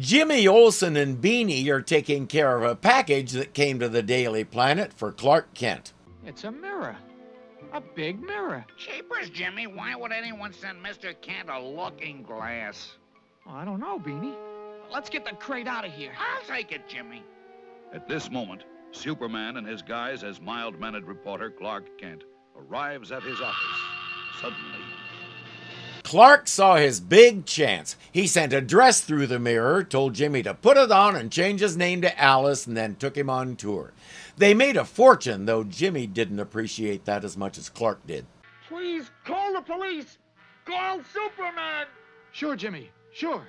Jimmy Olsen and Beanie are taking care of a package that came to the Daily Planet for Clark Kent. It's a mirror. A big mirror. Jeepers, Jimmy, why would anyone send Mr. Kent a looking glass? I don't know, Beanie. Let's get the crate out of here. I'll take it, Jimmy. At this moment, Superman in his guise as mild-mannered reporter Clark Kent arrives at his office. Suddenly, Clark saw his big chance. He sent a dress through the mirror, told Jimmy to put it on and change his name to Alice, and then took him on tour. They made a fortune, though Jimmy didn't appreciate that as much as Clark did. Please call the police. Call Superman. Sure, Jimmy. Sure.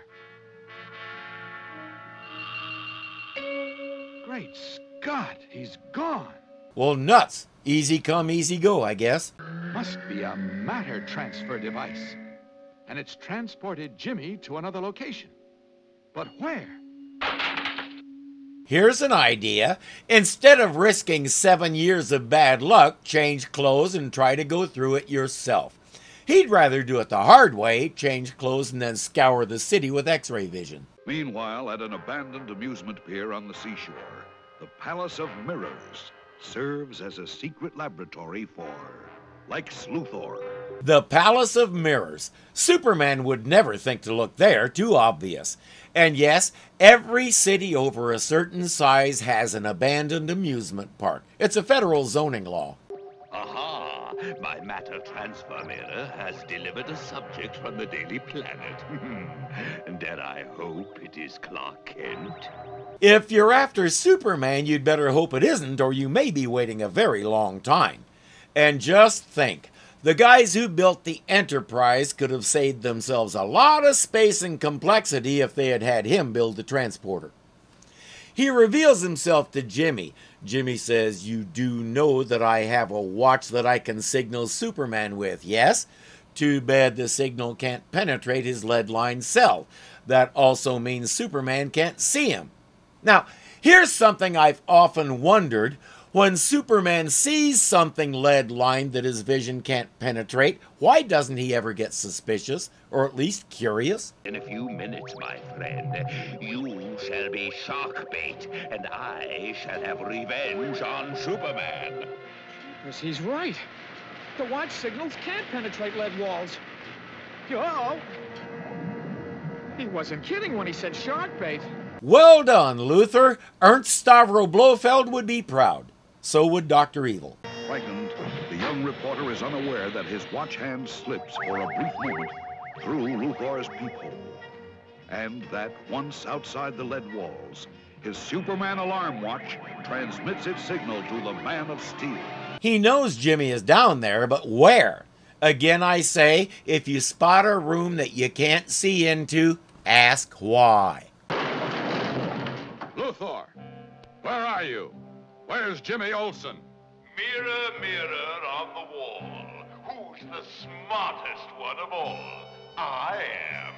Great Scott, he's gone. Well, nuts. Easy come, easy go, I guess. Must be a matter transfer device. And it's transported Jimmy to another location. But where? Here's an idea. Instead of risking 7 years of bad luck, change clothes and try to go through it yourself. He'd rather do it the hard way, change clothes and then scour the city with x-ray vision. meanwhile, at an abandoned amusement pier on the seashore, the Palace of Mirrors serves as a secret laboratory for Lex Luthor. The Palace of Mirrors. Superman would never think to look there, too obvious. And yes, every city over a certain size has an abandoned amusement park. It's a federal zoning law. Aha! My matter transfer mirror has delivered a subject from the Daily Planet. Dare I hope it is Clark Kent? If you're after Superman, you'd better hope it isn't, or you may be waiting a very long time. And just think, the guys who built the Enterprise could have saved themselves a lot of space and complexity if they had had him build the transporter. He reveals himself to Jimmy. Jimmy says, "You do know that I have a watch that I can signal Superman with, yes? Too bad the signal can't penetrate his lead-lined cell. That also means Superman can't see him." Now, here's something I've often wondered. When Superman sees something lead-lined that his vision can't penetrate, why doesn't he ever get suspicious, or at least curious? In a few minutes, my friend, you shall be shark bait, and I shall have revenge on Superman. Yes, he's right. The watch signals can't penetrate lead walls. Oh! He wasn't kidding when he said shark bait. Well done, Luthor. Ernst Stavro Blofeld would be proud. So would Dr. Evil. Frightened, the young reporter is unaware that his watch hand slips for a brief moment through Luthor's peephole, and that once outside the lead walls, his Superman alarm watch transmits its signal to the Man of Steel. He knows Jimmy is down there, but where? Again, I say, if you spot a room that you can't see into, ask why. Luthor, where are you? Where's Jimmy Olsen? Mirror, mirror on the wall, who's the smartest one of all? I am.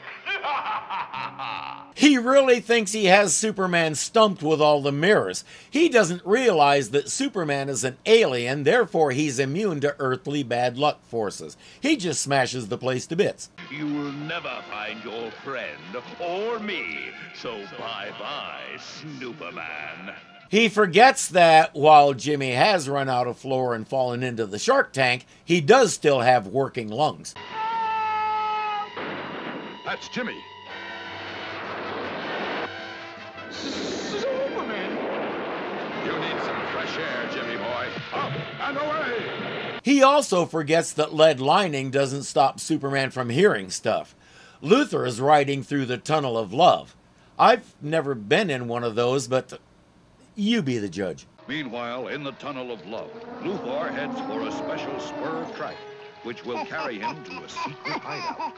He really thinks he has Superman stumped with all the mirrors. He doesn't realize that Superman is an alien, therefore he's immune to earthly bad luck forces. He just smashes the place to bits. You will never find your friend or me, so bye-bye, Superman. He forgets that while Jimmy has run out of floor and fallen into the shark tank, he does still have working lungs. That's Jimmy. Superman! You need some fresh air, Jimmy boy. Up and away! He also forgets that lead lining doesn't stop Superman from hearing stuff. Luthor is riding through the Tunnel of Love. I've never been in one of those, but you be the judge. Meanwhile, in the Tunnel of Love, Luthor heads for a special spur of track, which will carry him to a secret hideout.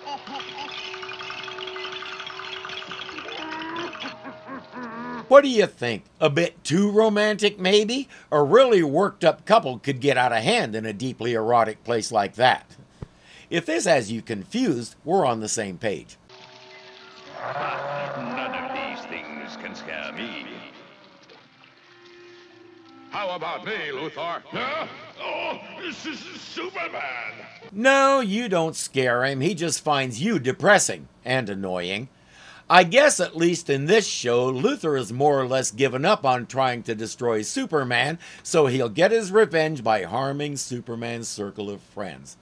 What do you think? A bit too romantic, maybe? A really worked up couple could get out of hand in a deeply erotic place like that. If this has you confused, we're on the same page. None of these things can scare me. How about me, Luthor? Huh? Oh, this is Superman. No, you don't scare him. He just finds you depressing and annoying. I guess at least in this show, Luthor has more or less given up on trying to destroy Superman, so he'll get his revenge by harming Superman's circle of friends.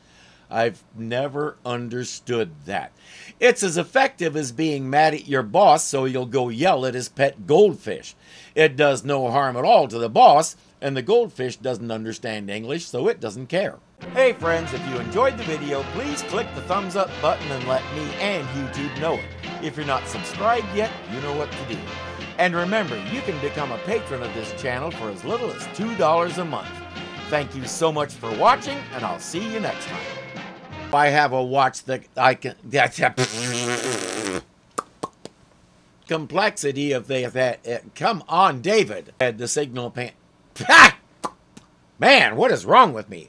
I've never understood that. It's as effective as being mad at your boss so you'll go yell at his pet goldfish. It does no harm at all to the boss, and the goldfish doesn't understand English, so it doesn't care. Hey friends, if you enjoyed the video, please click the thumbs up button and let me and YouTube know it. If you're not subscribed yet, you know what to do. And remember, you can become a patron of this channel for as little as $2 a month. Thank you so much for watching, and I'll see you next time. I have a watch that I can... complexity of that... come on, David. The signal pan... Man, what is wrong with me?